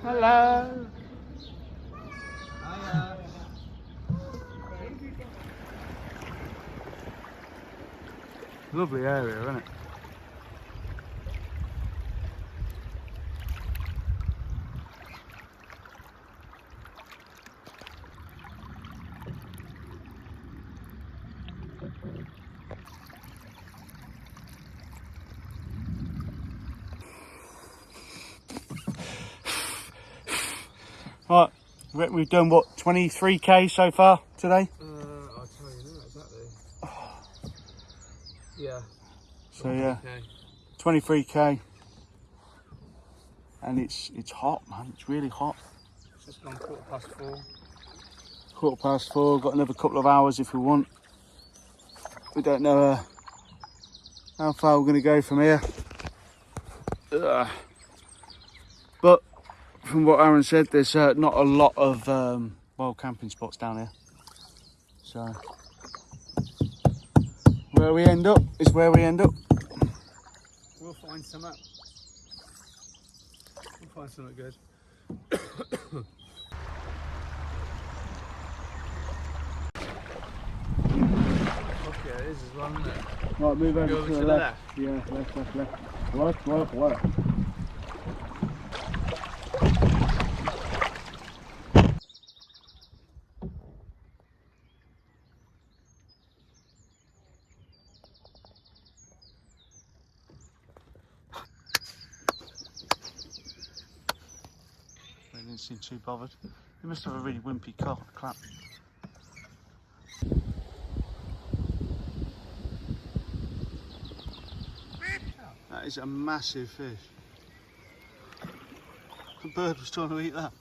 Hello. Hiya. Lovely area, isn't it? Right, we've done what, 23k so far today? I'll tell you now exactly. Yeah. So yeah, 23k, and it's hot, man. It's really hot. It's just gone 4:15. 4:15. Got another couple of hours if we want. We don't know how far we're going to go from here. But from what Aaron said, there's not a lot of wild camping spots down here. So where we end up is where we end up. We'll find some up. We'll find something good. Yeah, it is as well, isn't it? Right, move over Go to the left. Yeah, left. Left. They didn't seem too bothered. They must have a really wimpy clap. That is a massive fish. The bird was trying to eat that.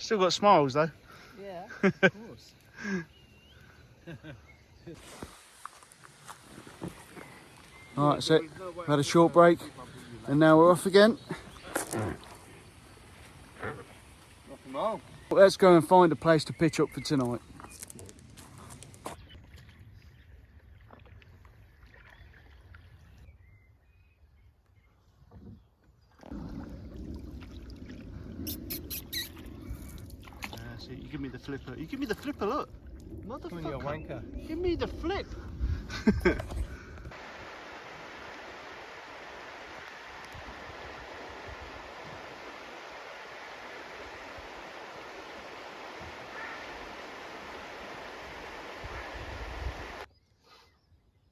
Still got smiles though. Yeah, of course. Alright, that's it. We've had a short break and now we're off again. Let's go and find a place to pitch up for tonight. So you give me the flipper. You give me the flipper, look. Motherfucker. You're a wanker. Give me the flip.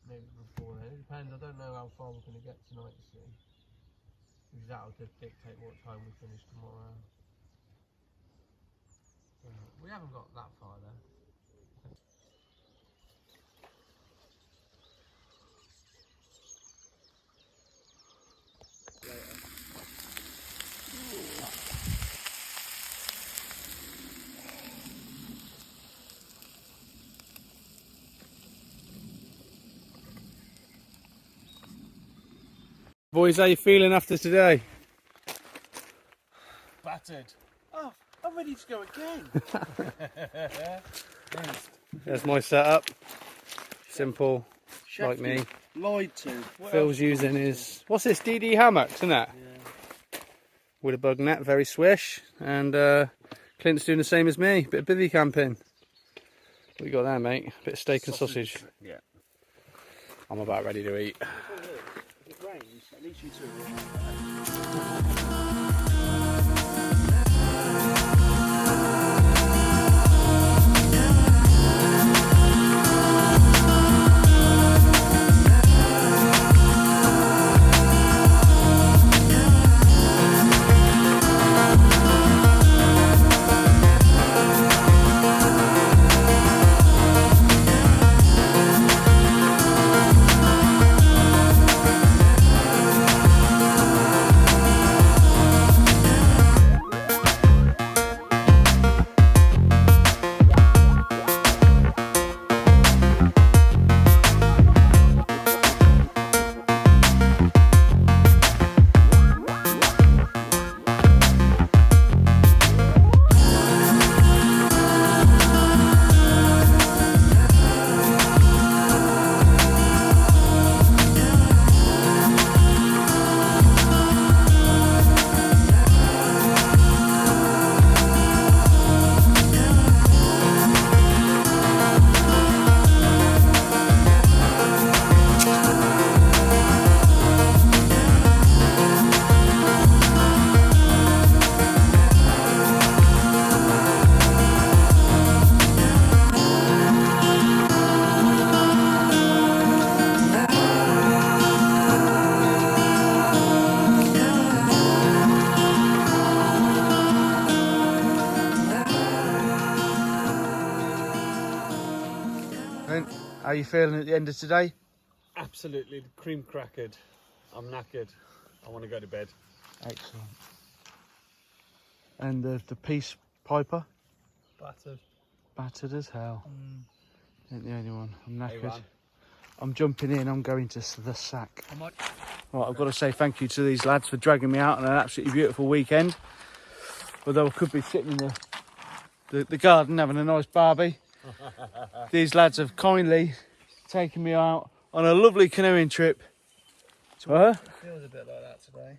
maybe before then. It depends. I don't know how far we're going to get tonight, you see. Because that'll dictate what time we finish tomorrow. We haven't got that far though. Boys, how you feeling after today? Battered. Oh, I'm ready to go again. There's my setup. Simple, like me. Lied to. Phil's using his, what's this, DD Hammock, isn't it? Yeah. With a bug net, very swish. And Clint's doing the same as me, bit of bivvy camping. What you got there, mate? Bit of steak and sausage. Yeah. I'm about ready to eat. If it rains, at least you two Clint, how you feeling at the end of today? absolutely cream crackered. I'm knackered. I want to go to bed. Excellent. And the peace piper? Battered. Battered as hell. Ain't the only one. I'm knackered. Hey, I'm jumping in, I'm going to the sack. how much? Right, I've got to say thank you to these lads for dragging me out on an absolutely beautiful weekend. Although I could be sitting in the garden having a nice barbie. These lads have kindly taken me out on a lovely canoeing trip. It feels a bit like that today.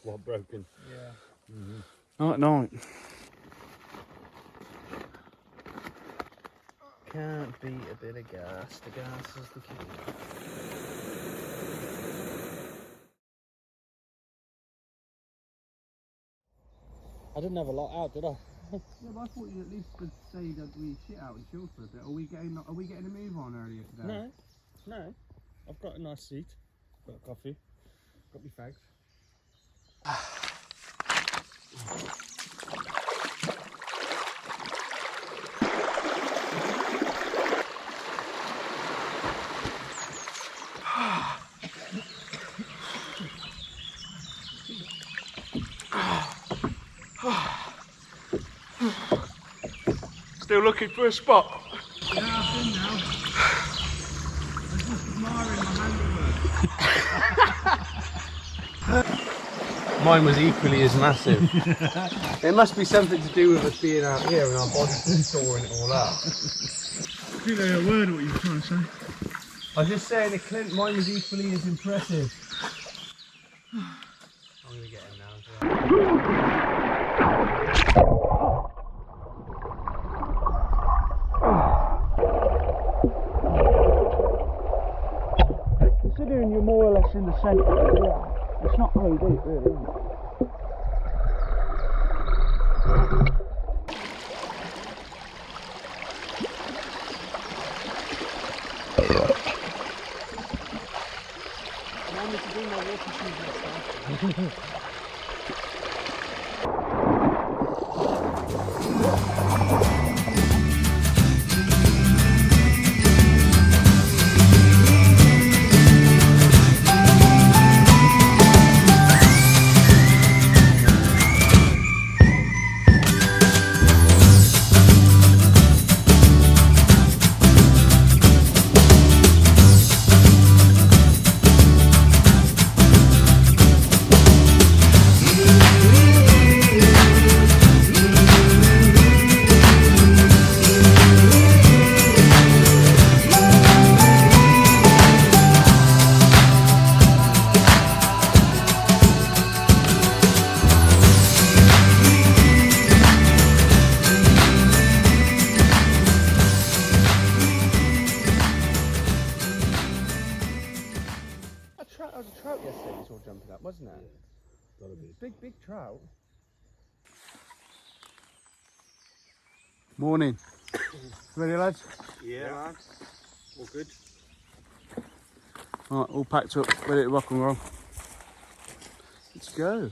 What, broken? Yeah. Night night. Can't beat a bit of gas. The gas is the key. I didn't have a lot out, did I? Yeah, but I thought you at least would say that we shit out and chill for a bit. Are we getting a move on earlier today? No. I've got a nice seat. Got a coffee. Got me fags. Still looking for a spot. Yeah, I've been now. I'm just admiring my handiwork. Mine was equally as massive. It must be something to do with us being out here and our bodies storing it all up. I think I heard a word what you were trying to say. I was just saying that Clint, mine was equally as impressive. I'm going to get him now as well. Considering you're more or less in the centre, yeah, it's not very deep really, is it? That was a trout yesterday we saw jumping up, wasn't it? Yeah, big trout. Morning. Ready, lads? Yeah, man. All good. All right, all packed up, ready to rock and roll. Let's go.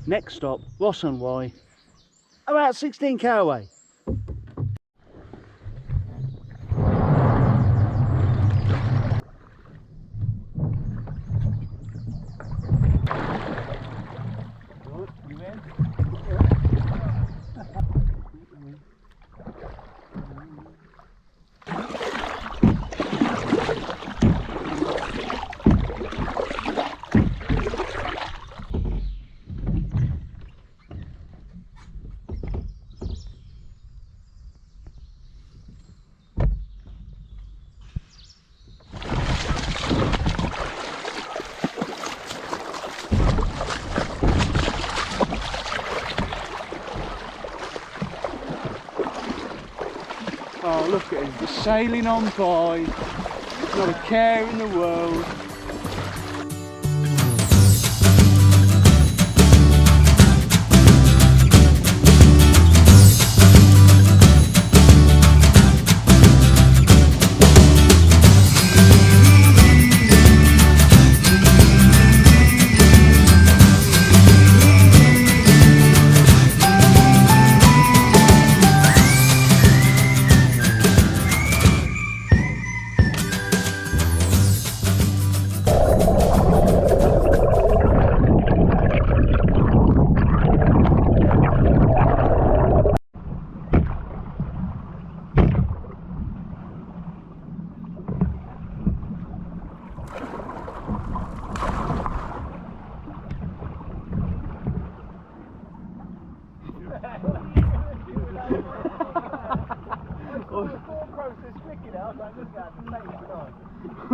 Next stop, Ross and Y. About 16k away. You in? Oh, look at him, just sailing on by, not a care in the world.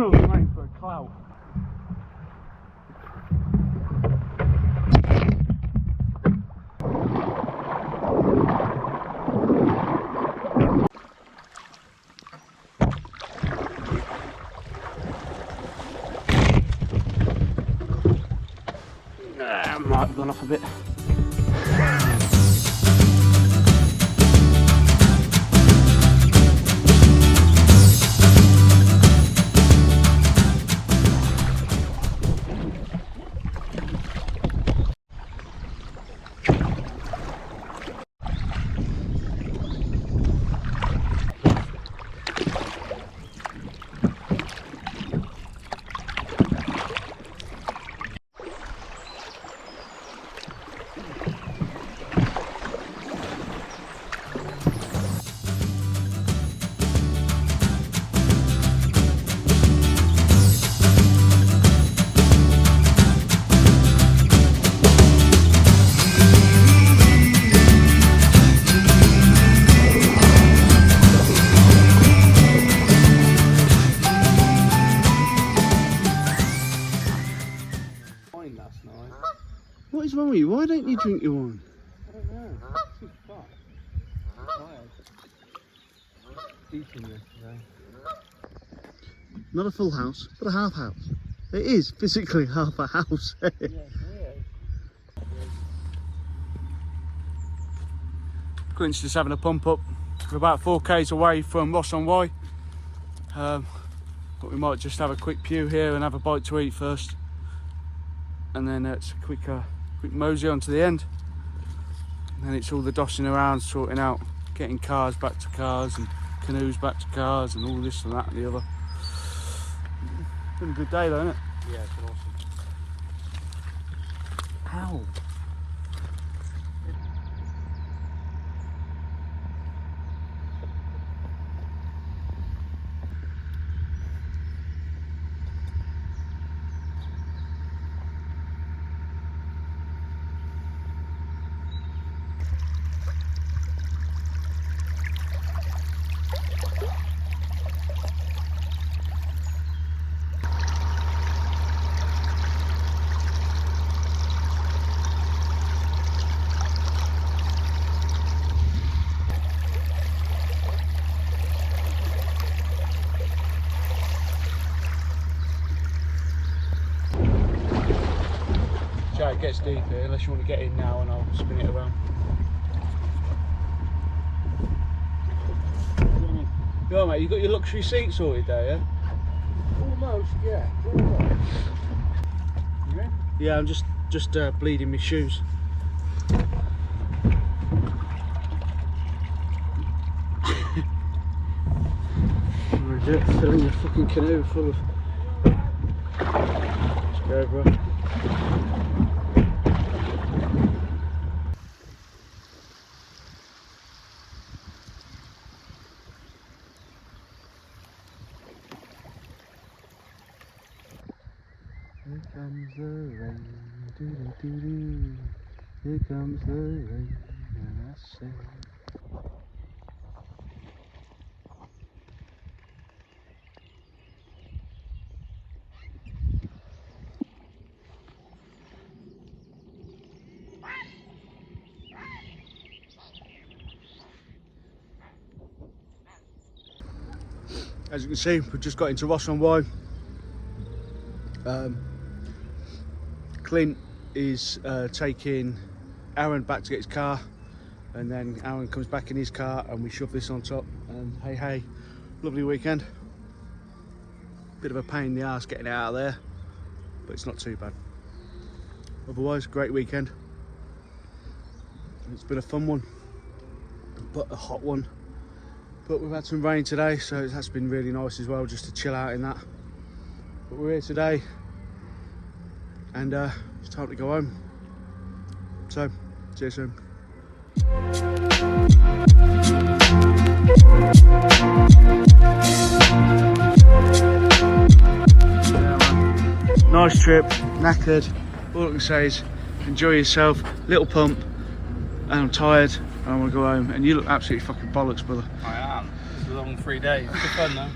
I was waiting for a clout. Might have gone off a bit. What is wrong with you? Why don't you drink your wine? I don't know. It's too far. I'm tired. Eating yesterday. Not a full house, but a half house. It is physically half a house. Yeah, it's weird. Clint's just having a pump up. We're about 4k's away from Ross on Wye, but we might just have a quick pew here and have a bite to eat first, and then it's a quick mosey on to the end, and then it's all the dossing around, sorting out, getting cars back to cars and canoes back to cars and all this and that and the other. Been a good day though, isn't it? Yeah, it's been awesome. Ow. It gets deep here, unless you want to get in now and I'll spin it around. Yeah, mate, you got your luxury seat sorted there, yeah? Almost, yeah. Almost. You in? Yeah, I'm just bleeding my shoes. Filling a fucking canoe full of... Let's go, bro. Here comes the rain, doo-doo-doo-doo. Here comes the rain, and I say. As you can see, we've just got into Ross on Wye. Clint is taking Aaron back to get his car, and then Aaron comes back in his car and we shove this on top, and hey, lovely weekend. Bit of a pain in the arse getting it out of there, but it's not too bad. Otherwise, great weekend. It's been a fun one, but a hot one. But we've had some rain today, so that's been really nice as well, just to chill out in that. But we're here today, and it's time to go home. So, see you soon. Nice trip, knackered. All I can say is enjoy yourself, little pump, and I'm tired and I want to go home. And you look absolutely fucking bollocks, brother. I am. It's a long 3 days. Good fun though.